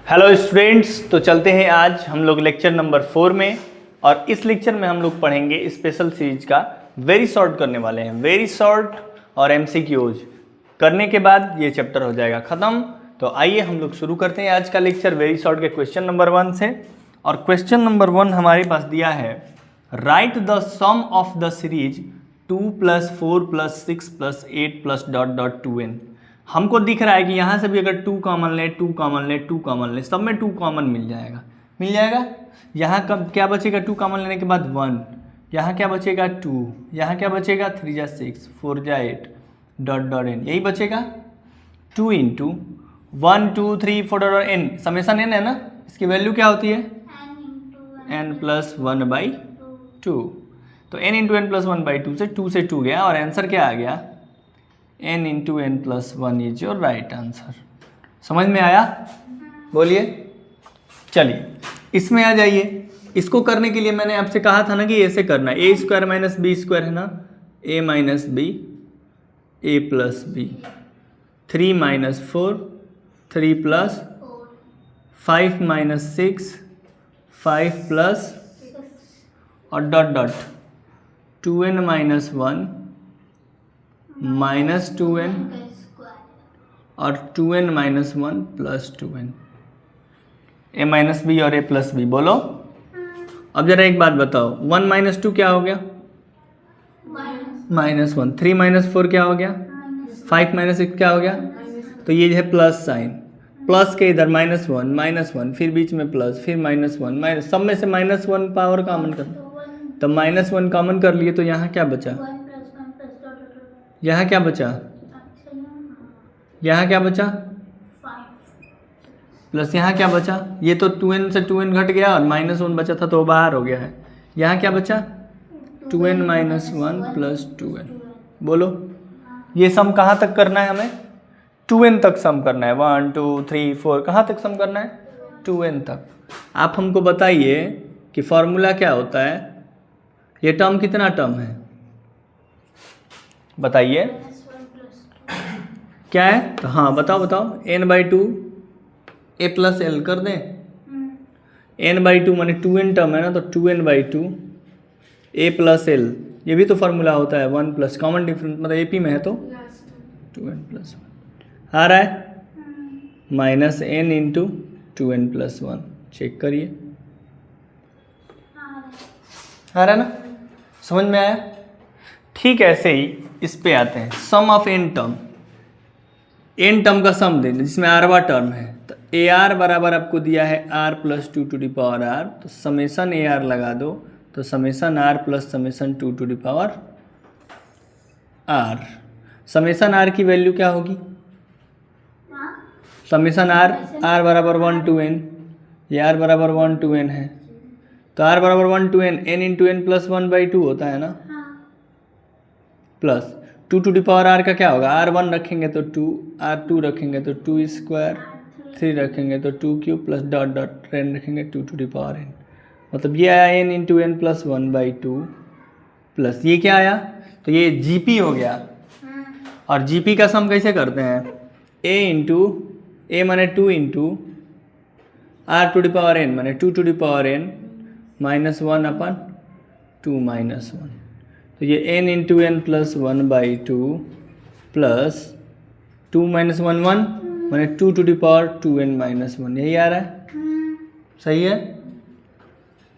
Hello students, तो चलते हैं आज हम लोग लेक्चर नंबर 4 में। और इस लेक्चर में हम लोग पढ़ेंगे स्पेशल सीरीज का वेरी शॉर्ट करने वाले हैं। वेरी शॉर्ट और एमसीक्यूज करने के बाद ये चैप्टर हो जाएगा ख़त्म। तो आइए हम लोग शुरू करते हैं आज का लेक्चर वेरी शॉर्ट के क्वेश्चन नंबर 1 से। और क्वेश्चन नंबर 1 हमारे पास दिया है, write the sum of the series 2 + 4 + 6 + 8 + ... 2n। हमको दिख रहा है कि यहाँ से भी अगर 2 कॉमन ले, 2 कॉमन ले, 2 कॉमन ले, सब में 2 कॉमन मिल जाएगा। यहाँ कब क्या बचेगा? 2 कॉमन लेने के बाद 1, यहाँ क्या बचेगा 2, यहाँ क्या बचेगा 3 × 6 4 × 8 ... n, यही बचेगा 2 × 1 2 3 4 n, समेशन n है ना। इसकी वैल्यू क्या होती है? n + 1/2। तो n × n + 1/2 से 2 से 2 गया और आंसर क्या आ गया? n × n + 1 is your right answer. समझ में आया? बोलिए। चलिए इसमें आ जाइए। इसको करने के लिए मैंने आपसे कहा था ना कि ऐसे करना है, a² - b² है ना, a - b a + b 3 - 4 3 + 5 - 6 5 + और ... 2n - 1 -2n और 2n - 1 + 2n, a - b और a + b। बोलो। अब जरा एक बात बताओ, 1 - 2 क्या हो गया? -1। 3 - 4 क्या हो गया? 5 - 6 क्या हो गया? तो ये है प्लस साइन, प्लस के इधर -1 फिर बीच में प्लस, फिर -1 सब में से -1 पावर कॉमन कर, तो -1 कॉमन कर लिए, तो यहाँ क्या बचा? यहाँ क्या बचा? यहाँ क्या बचा? प्लस यहाँ क्या बचा? ये तो 2n से 2n घट गया और -1 बचा था तो बाहर हो गया है। यहाँ क्या बचा? 2n - 1 + 2n। बोलो, ये सम कहाँ तक करना है हमें? 2n तक सम करना है। 1 2 3 4 कहाँ तक सम करना है? 2n तक। आप हमको बताइए कि फॉर्मूला क्या होता है? ये टर्म कितना टर्म है बताइए, क्या है? तो हाँ बताओ n/2 a + l कर दें। n/2 माने 2n टर्म है ना, तो 2n/2 a + l, ये भी तो फार्मूला होता है 1 + कॉमन डिफरेंस, मतलब AP में है तो 2n + 1 आ रहा है, -n × 2n + 1। चेक करिए, आ रहा है ना? समझ में आया? ठीक ऐसे ही इस पे आते हैं, sum of n term. n term का सम दें जिसमें r वां टर्म है, तो AR बराबर आपको दिया है r + 2r, तो समेशन AR लगा दो, तो summation r + summation 2r। Summation r की वैल्यू क्या होगी? समेशन r बराबर 1 to n, ये r बराबर 1 to n है, तो r बराबर 1 to n, n × n + 1/2 होता है ना, प्लस 2r का क्या होगा? r1 रखेंगे तो 2, r2 रखेंगे तो 2², 3 रखेंगे तो 2³ + ... n रखेंगे 2n, मतलब ये आया n × n + 1/2 प्लस ये क्या आया? तो ये GP हो गया। और GP का सम कैसे करते हैं? a माने 2 × r⁴n माने 2n -1/2 -1, तो ये n × n + 1/2 प्लस 2 - 1 1 माने 2n - 1, यही आ रहा है। सही है?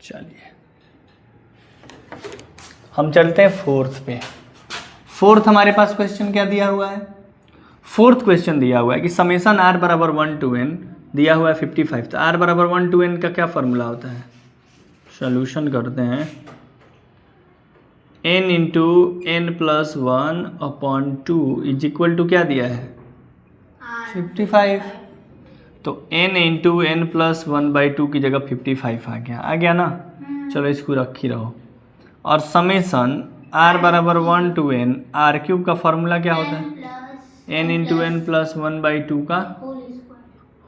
चलिए हम चलते हैं फोर्थ पे। फोर्थ हमारे पास क्वेश्चन क्या दिया हुआ है? फोर्थ क्वेश्चन दिया हुआ है कि समेशन r बराबर 1 to n दिया हुआ है 55, तो r बराबर 1 to n का क्या फॉर्मूला होता है? सॉल्यूशन करते हैं, n × n + 1/2 is equal to क्या दिया है? 55। तो n × n + 1/2 की जगह 55 आ गया ना। चलो इसको रख ही रहो। और समेशन r बराबर 1 to n r³ का फॉर्मूला क्या होता है? n × n + 1/2 का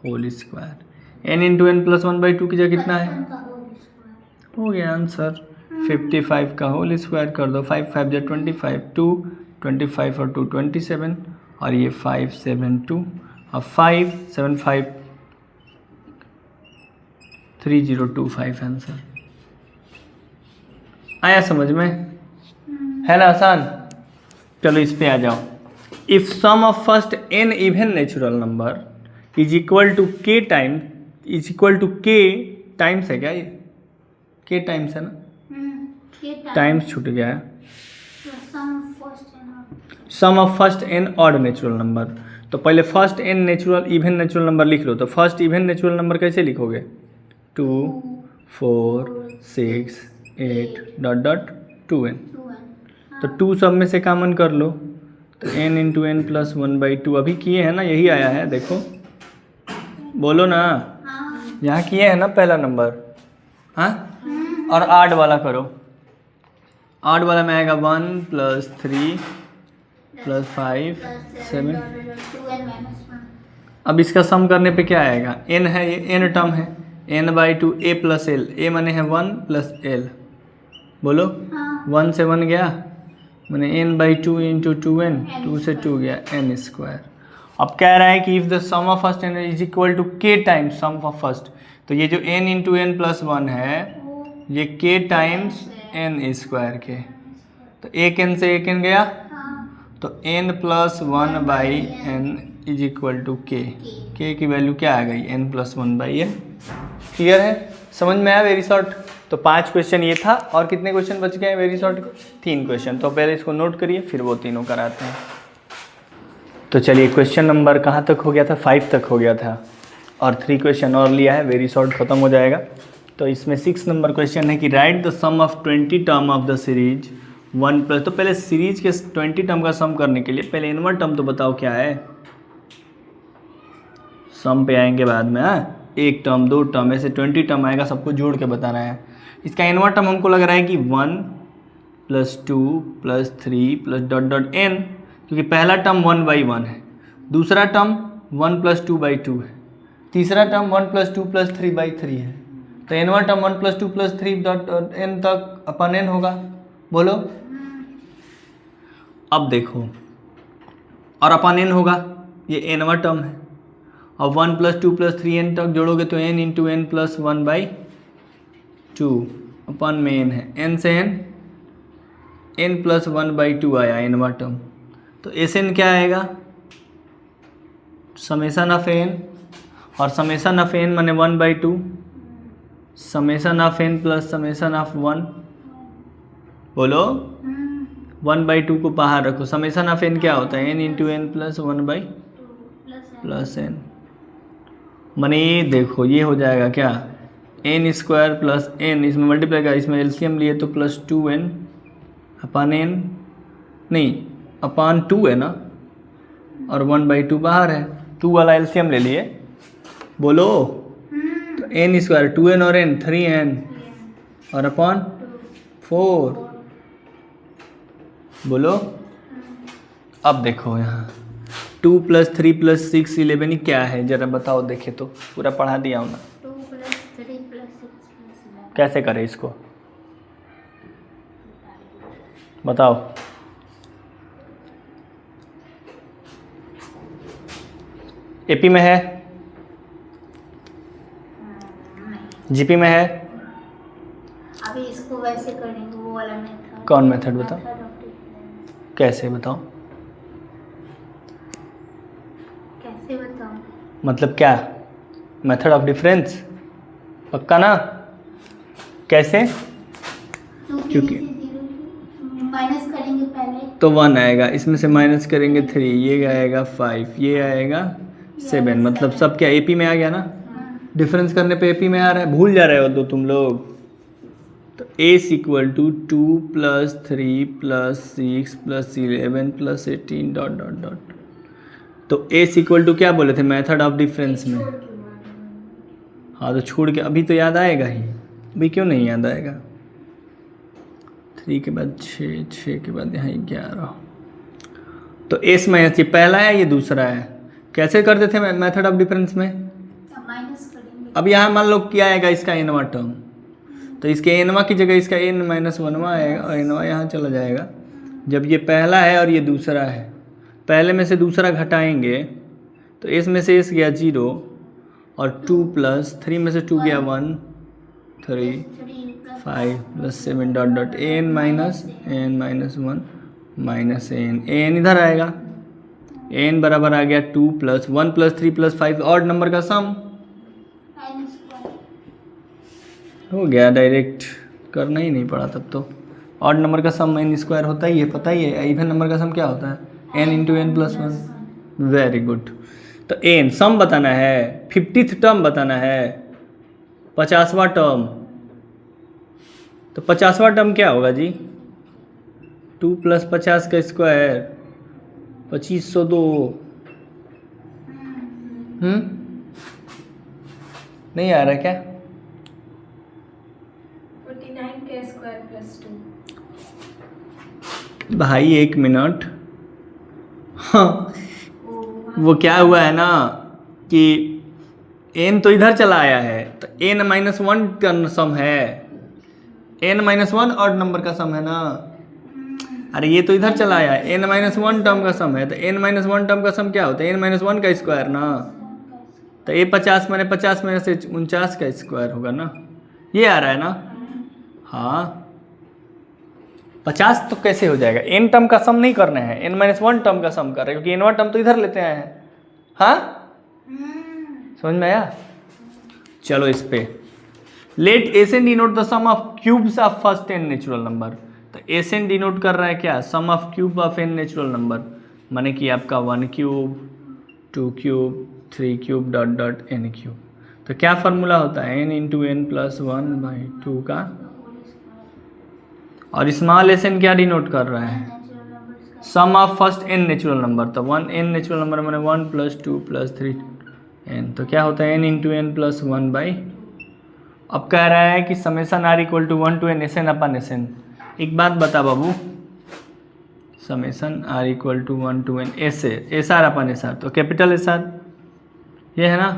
होल स्क्वायर। n × n + 1/2 की जगह कितना है? हो गया आंसर, 55 का होल स्क्वायर कर दो, 5 × 5 = 25, 2 25 और 2 27, और ये 5 7 2 और 5 7 5 3025 आंसर आया समझ में, है ना आसान। चलो इस पे आ जाओ। If sum of first n even natural number is equal to k time times है क्या ये, k टाइम्स है ना, टाइम्स छूट गया है। Sum of first n odd natural number, तो पहले first n natural even natural number लिख लो। तो फर्स्ट इवन नेचुरल नंबर कैसे लिखोगे, 2 4 6 8 डॉट डॉट 2n। तो 2 सब में से कॉमन कर लो, तो n इंटू एन प्लस 1/2 अभी किए हैं ना, यही आया है देखो, बोलो ना, यहाँ किए हैं ना पहला नंबर, हाँ। और आठ वाला करो, आठ वाला में आएगा 1 + 3 + 5 7। अब इसका सम करने पे क्या आएगा, n है, ये n टर्म है, n/2 a + l, a माने है 1 + l, बोलो 1 से 1 गया, मैंने n/2 इंटू 2n, 2 से 2 गया n²। अब कह रहा है कि if the sum of first n is equal to k times sum of first, तो ये जो n इंटू एन प्लस 1 है ये k टाइम्स n² के, तो एक n से एक n गया, तो n + 1/n is equal to k की वैल्यू क्या आ गई, n + 1/n। क्लियर है, समझ में आया वेरी शॉर्ट। तो 5 क्वेश्चन ये था, और कितने क्वेश्चन बच गए हैं वेरी शॉर्ट, 3 क्वेश्चन। तो पहले इसको नोट करिए फिर वो तीनों कराते हैं। तो चलिए क्वेश्चन नंबर कहाँ तक हो गया था, 5 तक हो गया था, और 3 क्वेश्चन और लिया है, वेरी शॉर्ट ख़त्म हो जाएगा। तो इसमें 6 नंबर क्वेश्चन है कि write the sum of 20 term of the series 1+। तो पहले सीरीज के 20 टर्म का सम करने के लिए पहले इनवर्ट टर्म तो बताओ क्या है, सम पे आएंगे बाद में, हाँ। 1 टर्म 2 टर्म ऐसे 20 टर्म आएगा, सबको जोड़ के बताना है। इसका इनवर्ट टर्म हमको लग रहा है कि 1 + 2 + 3 + डॉट डॉट n, क्योंकि पहला टर्म 1/1 है, दूसरा टर्म 1 + 2/2 है, तीसरा टर्म 1 + 2 + 3/3 है। तो इनवर्ट टर्म 1 + 2 + 3 डॉट n तक अपन n होगा, बोलो। अब देखो, और अपन n होगा, ये इनवर्ट टर्म है, अब 1 + 2 + 3n तक जोड़ोगे तो n इंटू एन प्लस 1/2 अपन में n है, n से n + 1/2 आया इनवर्ट टर्म। तो Sn क्या आएगा, समेशन ऑफ n, और समेशन ऑफ n माने 1/2, summation of n plus summation of 1, बोलो 1/2 को बाहर रखो, समेशन ऑफ n क्या होता है, n into n plus 1/2 + n, माने ये देखो ये हो जाएगा क्या, n² + n, इसमें मल्टीप्लाई का, इसमें एलसीएम लिए तो +2n अपन n नहीं अपान 2 है ना, और 1/2 बाहर है, 2 वाला एलसीएम ले लिए, बोलो। तो n², 2n और n 3n, और अपान 4, बोलो। अब देखो यहाँ 2 + 3 + 6 11 ही क्या है, जरा बताओ, देखे तो पूरा पढ़ा दिया हूँ ना। 2 + 3 + 6 + 11 कैसे करें इसको, बताओ। एपी में है, जीपी में है, अभी इसको वैसे करेंगे, वो वाला मेथड। कौन मेथड बताओ, कैसे बताओ, कैसे बताऊं, मतलब क्या, मेथड ऑफ डिफरेंस, पक्का ना, कैसे, क्योंकि माइनस करेंगे पहले तो 1 आएगा, इसमें से माइनस करेंगे 3, ये आएगा 5, ये आएगा 7, मतलब सब क्या एपी में आ गया ना, डिफरेंस करने पे एपी में आ रहा है, भूल जा रहे हो तो तुम लोग। तो a = 2 + 3 + 6 + 11 + 18 डॉट डॉट डॉट। तो a = क्या बोले थे मेथड ऑफ डिफरेंस में, हाँ, तो छोड़ के अभी तो याद आएगा ही, अभी क्यों नहीं याद आएगा, 3 के बाद 6, 6 के बाद यहाँ 11, तो s माइनस, ये पहला है ये दूसरा है, कैसे करते थे मेथड ऑफ डिफरेंस में, माइनस करेंगे। अब यहाँ मान लो क्या आएगा इसका nवां टर्म, तो इसके nवां की जगह इसका n - 1वां आएगा, और nवां यहाँ चला जाएगा। जब ये पहला है और ये दूसरा है, पहले में से दूसरा घटाएंगे तो s में से s गया 0, और 2 + 3 में से 2 गया 1, 3 3 5 plus 7 dot dot n minus 1 minus n इधर आएगा, एन बराबर आ गया 2 plus 1 plus 3 plus 5 odd number का सम हो गया। डायरेक्ट करना ही नहीं पड़ा तब तो। ऑड नंबर का सम एन स्क्वायर होता ही है, पता ही है। इवन नंबर का सम क्या होता है? N into n plus 1। Very good. तो एन सम बताना है, 50th टर्म बताना है, 50वां टर्म। तो 50वां टर्म क्या होगा जी? 2 प्लस 50 का स्क्वायर 2502। नहीं आ रहा क्या? 49 का स्क्वायर प्लस 2। भाई 1 मिनट। हाँ, वो क्या हुआ है ना कि n तो इधर चला आया है, तो n-1 का सम है। n-1 ऑड नंबर का सम है ना। अरे ये तो इधर चला आया है, n-1 टर्म का सम है। तो n-1 टर्म का सम क्या होता है? n-1 का स्क्वायर ना। तो ये 50 मैंने 50 में से 49 का स्क्वायर होगा ना। ये आ रहा है ना। हाँ 50 तो कैसे हो जाएगा? n टर्म का सम नहीं करना है, n-1 टर्म का सम कर रहे हैं, क्योंकि n1 टर्म तो इधर लेते आए हैं। हाँ समझ में आया? चलो इस पे let S n denote the sum of cubes of first n natural number. तो एस एन डिनोट कर रहा है क्या? Sum of cube of n natural number, माने कि आपका 1 cube 2 cube 3 cube dot dot n cube. तो क्या फार्मूला होता है? n इंटू एन प्लस 1/2 का, और स्मॉल एस एन क्या डिनोट कर रहा है? Sum of first n natural number. तो 1 n नेचुरल नंबर मैंने 1 प्लस 2 प्लस 3 n। तो क्या होता है? n into n plus 1/। अब कह रहा है कि summation r equal to 1 to n S n upon S n. एक बात बता बाबू, summation r equal to 1 to n S r upon S r, तो कैपिटल एस आर ये है ना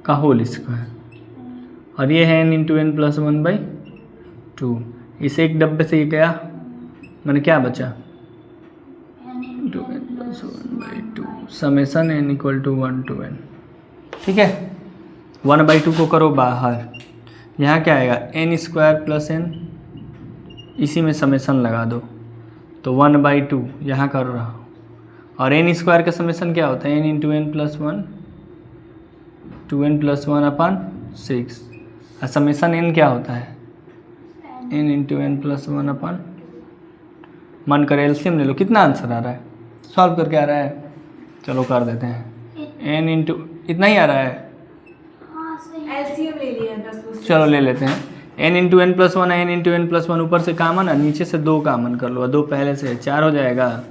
का होल स्क्वायर, और ये है n इंटू एन प्लस 1/2। इसे एक डब्बे से ये गया, मैंने क्या बचा? Into n plus 1/2 summation n equal to 1 to n। ठीक है, 1/2 को करो बाहर, यहाँ क्या आएगा? n स्क्वायर प्लस n, इसी में समेसन लगा दो। तो 1/2 यहाँ कर रहा हूँ, और n स्क्वायर का समेसन क्या होता है? n into n plus 1 2n plus 1 upon 6। और समेसन n क्या होता है? n into n plus 1 upon, मन करे एलसीएम ले लो। कितना आंसर आ रहा है? सॉल्व करके आ रहा है? चलो कर देते हैं। n इंटू इतना ही आ रहा है, एलसीएम ले लिया 10। चलो ले लेते हैं। n इंटू एन प्लस 1 है, n इंटू एन प्लस 1 ऊपर से कामन है, नीचे से 2 कामन कर लो, 2 पहले से 4 हो जाएगा।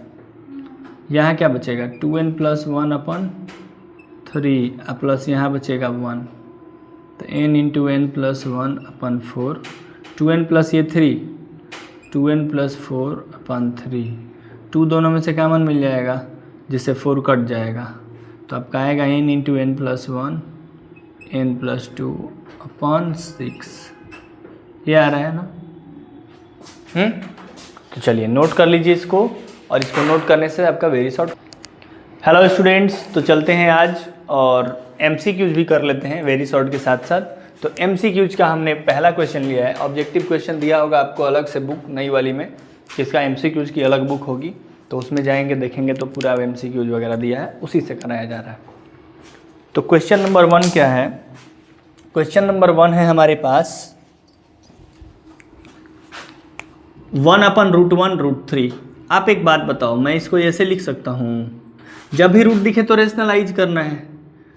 यहाँ क्या बचेगा? 2n प्लस 1 अपन 3 प्लस यहाँ बचेगा 1। तो n इंटू एन प्लस 1 अपन 4, 2n प्लस ये 3, 2n प्लस 4 अपन 3, 2 दोनों में से कामन मिल जाएगा, जिससे 4 कट जाएगा। तो आपका आएगा n into n plus 1 n plus 2 upon 6। ये आ रहा है ना। तो चलिए नोट कर लीजिए इसको, और इसको नोट करने से आपका वेरी शॉर्ट। हेलो स्टूडेंट्स, तो चलते हैं आज और MCQs भी कर लेते हैं वेरी शॉर्ट के साथ साथ। तो MCQs का हमने पहला क्वेश्चन लिया है। ऑब्जेक्टिव क्वेश्चन दिया होगा आपको अलग से बुक नई वाली में, जिसका MCQs की अलग बुक होगी, तो उसमें जाएंगे देखेंगे तो पूरा MCQs वगैरह दिया है, उसी से कराया जा रहा है। तो क्वेश्चन नंबर 1 क्या है? क्वेश्चन नंबर 1 है हमारे पास 1/√1√3। आप एक बात बताओ, मैं इसको ऐसे लिख सकता हूँ, जब भी रूट दिखे तो रेशनलाइज करना है,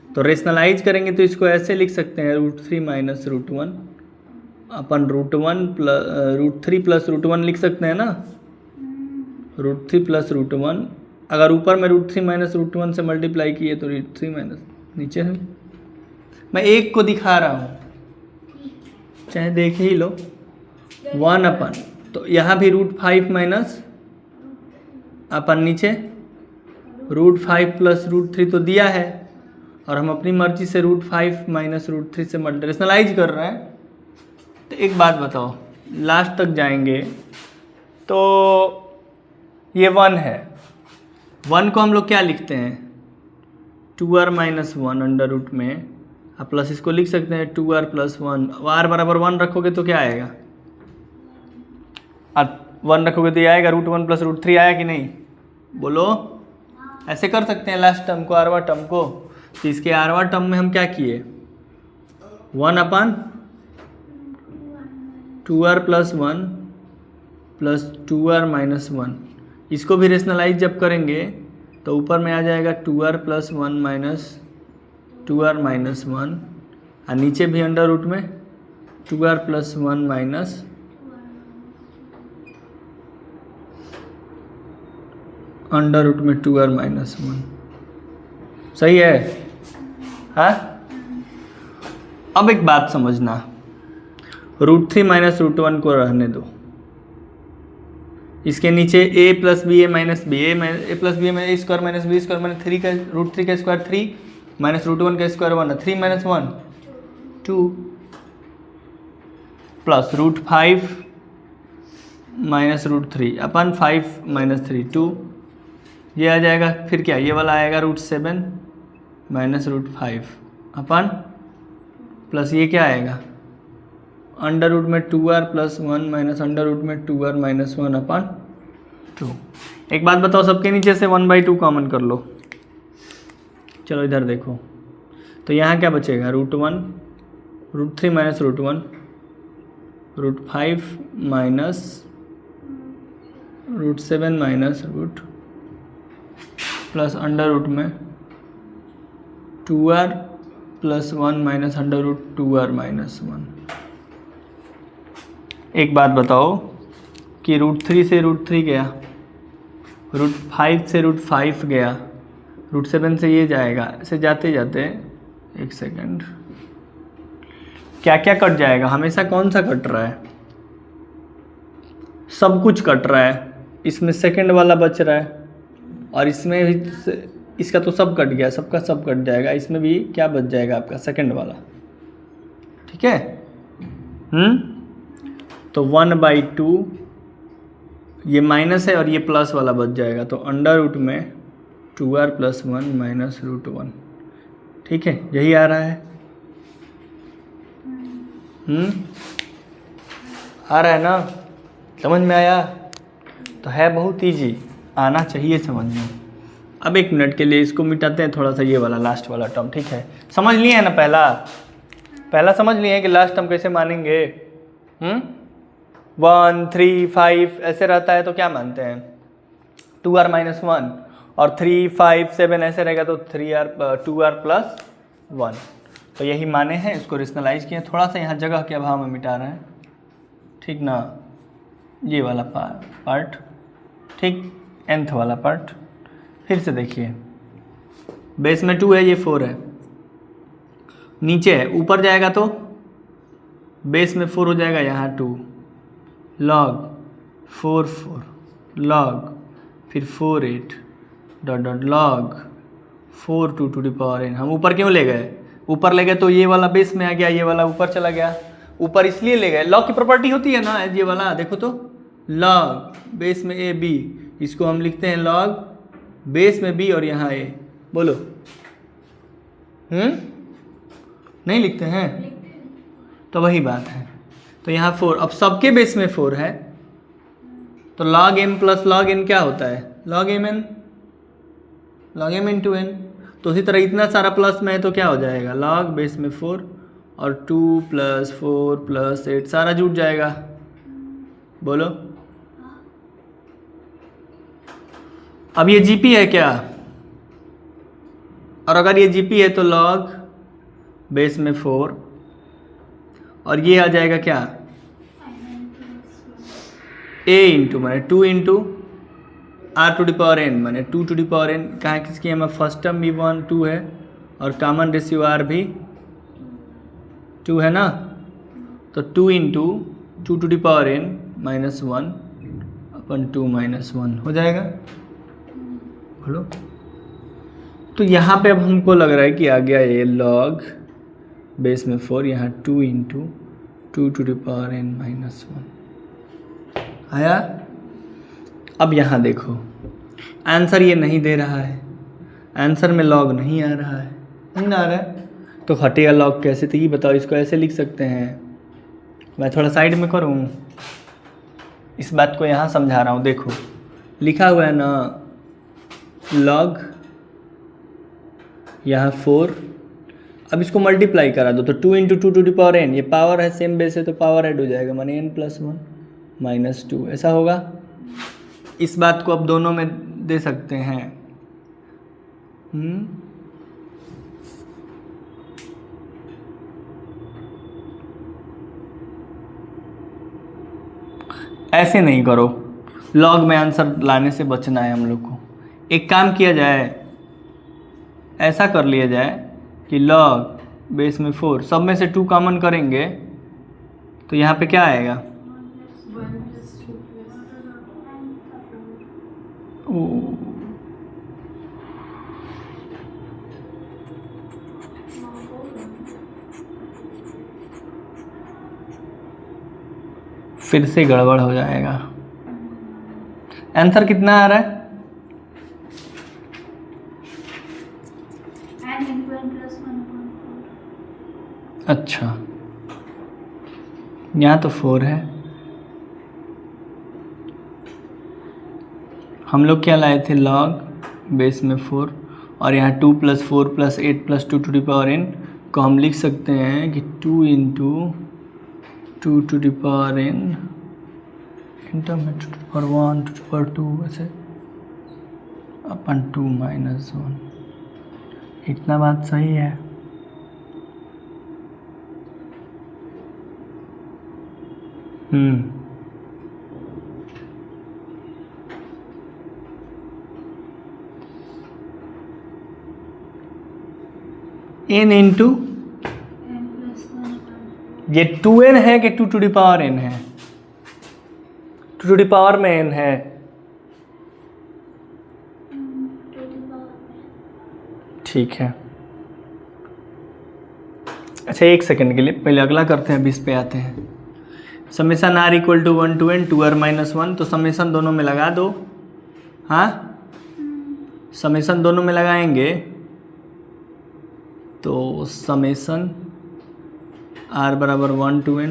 तो रेशनलाइज करेंगे तो इसको ऐसे लिख सकते हैं √3 माइनस √1 अपन √3 प्लस √1 लिख सकते हैं ना। √3 प्लस √1, अगर ऊपर में √3 माइनस √1 से मल्टीप्लाई किए तो √3 माइनस नीचे है। मैं एक को दिखा रहा हूँ, चाहे देख ही लो। 1 अपन, तो यहाँ भी √5 माइनस अपन नीचे √5 प्लस √3 तो दिया है, और हम अपनी मर्जी से √5 माइनस √3 से रेशनलाइज कर रहे हैं। तो एक बात बताओ, लास्ट तक जाएंगे तो ये 1 है, 1 को हम लोग क्या लिखते हैं? 2r माइनस 1 अंडर रूट में अब प्लस इसको लिख सकते हैं 2r + 1, r बराबर 1 रखोगे तो क्या आएगा, और 1 रखोगे तो ये आएगा √1 + √3 आया कि नहीं, बोलो। ऐसे कर सकते हैं लास्ट टर्म को, आरवा टर्म को। तो इसके आरवा टर्म में हम क्या किए, 1/2r + 1 + 2r - 1, इसको भी रेशनलाइज जब करेंगे तो ऊपर में आ जाएगा 2r + 1 - 2r - 1, और नीचे भी अंडर रूट में 2r + 1 - अंडर रूट में 2r - 1। सही है, हाँ। अब एक बात समझना, √3 - √1 को रहने दो, इसके नीचे a + b a - b, a + b a - a² - b² - 3 का √3 का स्क्वायर 3 - √1 का स्क्वायर 1, 3 - 1 2 प्लस √5 - √3 अपन 5 - 3 2, ये आ जाएगा। फिर क्या, ये वाला आएगा √7 - √5 अपन प्लस ये क्या आएगा, अंडर रूट में 2r + 1 - अंडर रूट में 2r - 1/2। एक बात बताओ, सबके नीचे से 1/2 कॉमन कर लो। चलो इधर देखो, तो यहाँ क्या बचेगा, √1 √3 - √1 √5 - √7 - प्लस अंडर रूट में 2r + 1 - अंडर रूट 2r - 1। एक बात बताओ कि √3 से √3 गया, √5 से √5 गया, √7 से ये जाएगा, ऐसे जाते जाते एक सेकंड क्या क्या कट जाएगा, हमेशा कौन सा कट रहा है, सब कुछ कट रहा है। इसमें सेकंड वाला बच रहा है, और इसमें भी इसका तो सब कट गया, सबका सब कट जाएगा, इसमें भी क्या बच जाएगा आपका, सेकंड वाला। ठीक है, तो 1/2 ये माइनस है और ये प्लस वाला बच जाएगा, तो अंडर रूट में 2r + 1 - √1। ठीक है, यही आ रहा है। आ रहा है ना, समझ में आया, तो है बहुत इजी, आना चाहिए समझ में। अब एक मिनट के लिए इसको मिटाते हैं थोड़ा सा, ये वाला लास्ट वाला टर्म। ठीक है, समझ लिए है ना, पहला समझ लिए हैं कि लास्ट टर्म कैसे मानेंगे। 1 3 5 ऐसे रहता है तो क्या मानते हैं, 2r - 1, और 3 5 7 ऐसे रहेगा तो 2r + 1। तो यही माने हैं, इसको रेशनलाइज किए, थोड़ा सा यहाँ जगह के अभाव में मिटा रहे हैं, ठीक ना, ये वाला पार्ट, ठीक, nth वाला पार्ट। फिर से देखिए, बेस में 2 है, ये 4 है, नीचे है, ऊपर जाएगा तो बेस में 4 हो जाएगा, यहाँ 2 log 4 4 log फिर 4 8 dot log 4 2 to the power n। हम ऊपर क्यों ले गए, ऊपर ले गए तो ये वाला बेस में आ गया, ये वाला ऊपर चला गया, ऊपर इसलिए ले गए, लॉग की प्रॉपर्टी होती है ना ये वाला, देखो तो log बेस में a b, इसको हम लिखते हैं log बेस में b और यहाँ a, बोलो नहीं लिखते हैं, तो वही बात है। तो यहाँ 4, अब सबके बेस में 4 है, तो log m + log n क्या होता है, log m into n। तो उसी तरह इतना सारा प्लस में है तो क्या हो जाएगा, log बेस में 4 और 2 + 4 + 8 सारा जुट जाएगा, बोलो। अब ये जीपी है क्या, और अगर ये जीपी है तो log बेस में 4 और ये आ जाएगा क्या, a इंटू माने 2 into r to the power n, माने 2 to the power n। कहाँ किसकी है, फर्स्ट टर्म भी 1 2 है और कॉमन रेशियो r भी 2 है ना, तो 2 into 2 to the power n -1/2 -1 हो जाएगा, बोलो। तो यहाँ पे अब हमको लग रहा है कि आ गया ये log बेस में 4, यहाँ 2 into 2 to the power n -1 आया। अब यहाँ देखो, आंसर ये नहीं दे रहा है, आंसर में log नहीं आ रहा है, नहीं आ रहा है, तो हटेगा लॉग कैसे, तो ये बताओ, इसको ऐसे लिख सकते हैं, मैं थोड़ा साइड में करूँ, इस बात को यहाँ समझा रहा हूँ। देखो लिखा हुआ है ना लॉग यहाँ 4, अब इसको मल्टीप्लाई करा दो तो 2 × 2 टू द पावर n, ये पावर है सेम बेस है तो पावर ऐड हो जाएगा, माने n+1 - 2 ऐसा होगा। इस बात को अब दोनों में दे सकते हैं। ऐसे नहीं करो, लॉग में आंसर लाने से बचना है हम लोग को। एक काम किया जाए, ऐसा कर लिया जाए कि लॉग बेस में 4, सब में से 2 कॉमन करेंगे तो यहाँ पे क्या आएगा, 1 + 2 फिर से गड़बड़ हो जाएगा। आंसर कितना आ रहा है, n × n + 1/4। अच्छा यहाँ तो 4 है, हम लोग क्या लाए थे लॉग बेस में 4, और यहाँ 2 + 4 + 8 + 2 टू द पावर n को हम लिख सकते हैं कि 2 × 2 to the power n into में 2 to the power 1 to the power 2 ऐसे अपन 2 - 1, इतना बात सही है। n into n + 1/4। ये 2n है कि 2 टू द पावर n है, 2 टू द पावर में n है, 2 to the power। ठीक है। अच्छा एक सेकंड के लिए पहले अगला करते हैं, अभी इस पे आते हैं। Summation r = 1 to n 2r - 1, तो समेसन दोनों में लगा दो। हाँ समेसन दोनों में लगाएंगे तो summation r = 1 to n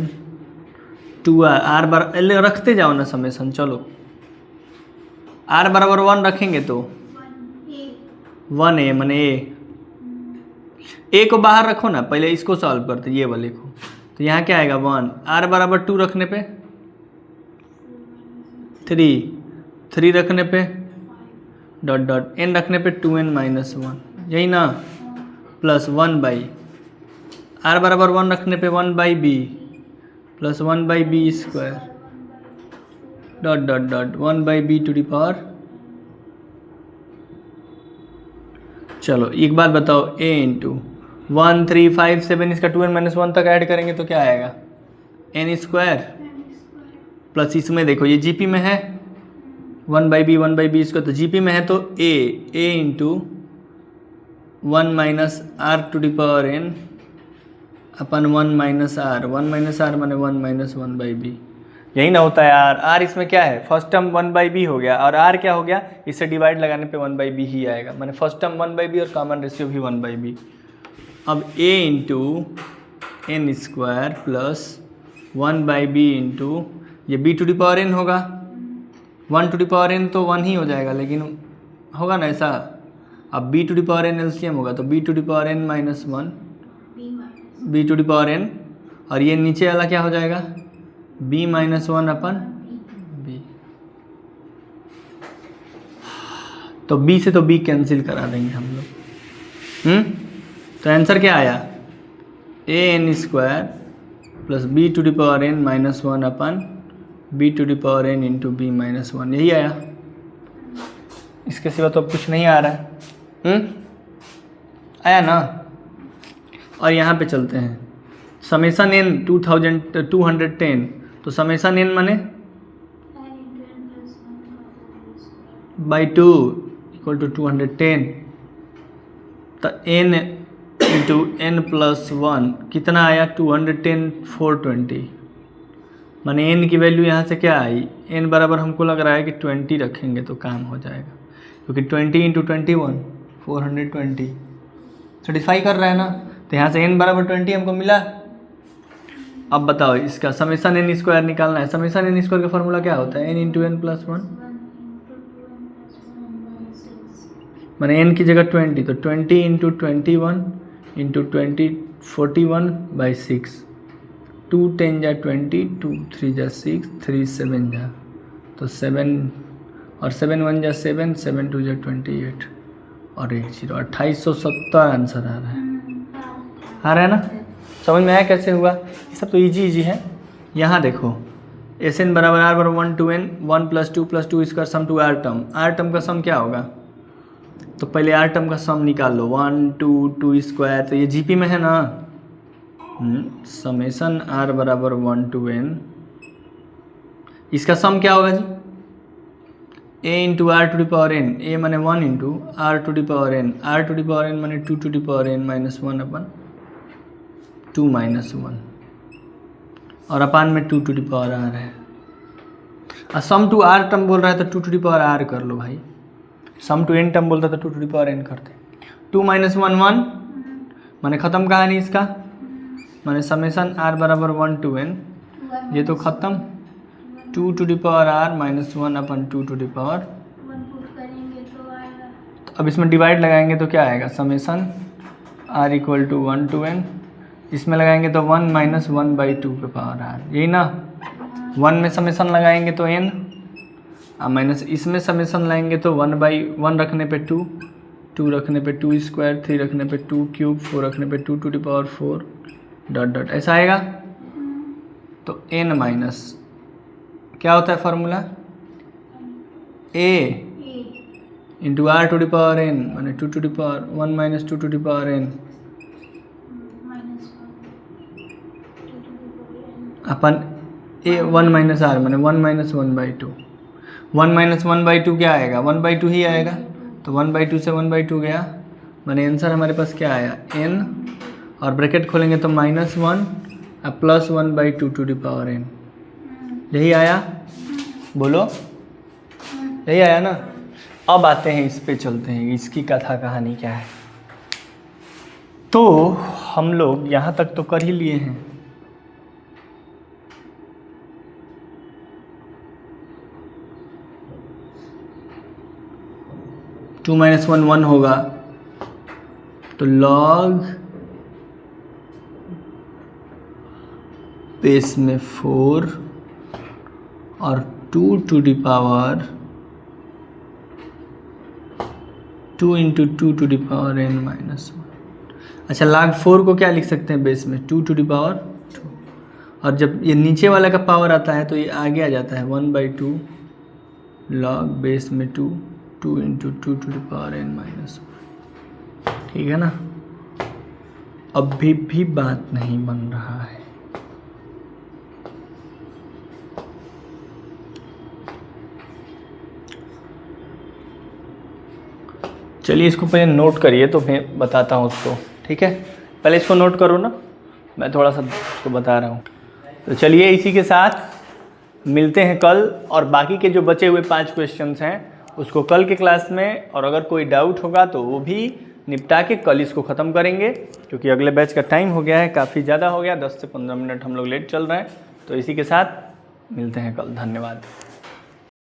2r रखते जाओ ना समेसन, चलो r = 1 रखेंगे तो 1a माने a को बाहर रखो ना, पहले इसको सॉल्व करते ये वाले को, तो यहाँ क्या आएगा 1, r = 2 रखने पे 3 रखने पे डॉट डॉट n रखने पे 2n - 1, यही ना, प्लस 1/, r = 1 रखने पे 1/b plus 1/b² dot dot dot 1/b to the power. चलो एक बात बताओ, a × 1 3 5 7 इसका 2n - 1 तक ऐड करेंगे तो क्या आएगा n² प्लस इसमें देखो ये जीपी में है 1/b इसको, तो जीपी में है तो a × 1 - r to the power n upon 1 - r, 1 - r माने 1 - 1/b, यही ना होता है यार। r इसमें क्या है, फर्स्ट टर्म 1/b हो गया, और r क्या हो गया, इससे डिवाइड लगाने पे 1/b ही आएगा, माने फर्स्ट टर्म 1/b और कॉमन रेशियो भी 1/b। अब a × n² प्लस 1/b × ये b to the power n होगा, 1 टू द पावर n तो 1 ही हो जाएगा, लेकिन होगा ना ऐसा। अब b to the power n LCM होगा तो b to the power n - 1 b to the power n, और ये नीचे वाला क्या हो जाएगा b - 1 अपन b, तो b से तो b कैंसिल करा देंगे हम लोग। तो आंसर क्या आया, an² plus b to the power n - 1 upon b to the power n into b - 1, यही आया, इसके सिवा तो अब कुछ नहीं आ रहा है। आया ना। और यहाँ पे चलते हैं, समेसन n 210, तो समेसन n माने बाई 2 = 210, तो n इंटू n + 1 कितना आया 210 420, माने n की वैल्यू यहाँ से क्या आई, n बराबर हमको लग रहा है कि 20 रखेंगे तो काम हो जाएगा, क्योंकि 20 × 21 420 सेटिस्फाई कर रहा है ना। तो यहाँ से n बराबर 20 हमको मिला। अब बताओ इसका समेसन n स्क्वायर निकालना है। समेसन n स्क्वायर का फॉर्मूला क्या होता है? n into n plus one, मैंने n की जगह 20, तो 20 इंटू 21 इंटू 20 41/6, 2 10 जा 20, 2 3 जा 6, 3 7 जा, तो 7 और 7 1 जा 7, 7 2 जा 28 और 1 0, 2870 आंसर आ रहा है। आ रहा है ना? समझ में आया कैसे हुआ? ये सब तो इजी है। यहाँ देखो एस एन बराबर आर बराबर 1 to n, 1 + 2 + 2 इसका sum to r term. R term का सम क्या होगा? तो पहले आर टर्म का सम निकाल लो, 1 2 2 स्क्वायर, तो ये जीपी में है ना। समेसन आर बराबर 1 to n, इसका सम क्या होगा जी? a into R to the power n, a माने 1 into R to the power n, R to the power n माने 2 to the power n minus 1 upon 2 minus 1 और अपान में 2 to the power are है। और सम to r term बोल रहा है तो 2 टू दी पावर आर कर लो भाई। सम टू एन टर्म बोलता तो 2 टू दी पावर n करते। 2 माइनस 1 1, माने ख़त्म कहानी इसका, माने समेसन आर बराबर 1 to n, ये तो ख़त्म, 2 to the power R minus 1 upon 2 to the power. तो अब इसमें डिवाइड लगाएंगे तो क्या आएगा? Summation R equal to 1 to n, इसमें लगाएंगे तो 1 माइनस 1/2 पे पावर आर, यही ना। 1 में समेसन लगाएंगे तो n, माइनस इसमें समेसन लाएंगे तो 1/1 रखने पे 2, 2 रखने पे 2 स्क्वायर, 3 रखने पे 2 क्यूब, 4 रखने पे 2 to the power 4 dot dot, ऐसा आएगा। तो n माइनस क्या होता है formula? a into R to the power n, माने 2 to the power 1 minus 2 to the power n upon a 1 minus R, माने 1 माइनस 1/2। 1 माइनस 1/2 क्या आएगा? 1/2 ही आएगा। तो 1/2 से 1/2 गया, माने आंसर हमारे पास क्या आया? n, और ब्रैकेट खोलेंगे तो -1 और plus 1/2 to the power n, यही आया। बोलो यही आया ना। अब आते हैं इस पे, चलते हैं इसकी कथा कहानी क्या है। तो हम लोग यहाँ तक तो कर ही लिए हैं। टू माइनस 1 1 होगा, तो लॉग बेस में 4 और 2 to the power 2 into 2 to the power n minus 1। अच्छा, log 4 को क्या लिख सकते हैं बेस में? 2 टू दी पावर 2, और जब ये नीचे वाला का पावर आता है तो ये आगे आ जाता है 1/2 log बेस में 2 2 into 2 to the power n minus 1। ठीक है ना? अभी भी बात नहीं बन रहा है। चलिए इसको पहले नोट करिए तो मैं बताता हूँ उसको। ठीक है, पहले इसको नोट करो ना, मैं थोड़ा सा उसको बता रहा हूँ। तो चलिए इसी के साथ मिलते हैं कल, और बाकी के जो बचे हुए 5 क्वेश्चंस हैं उसको कल के क्लास में, और अगर कोई डाउट होगा तो वो भी निपटा के कल इसको ख़त्म करेंगे, क्योंकि अगले बैच का टाइम हो गया है, काफ़ी ज़्यादा हो गया, 10 से 15 मिनट हम लोग लेट चल रहे हैं। तो इसी के साथ मिलते हैं कल। धन्यवाद।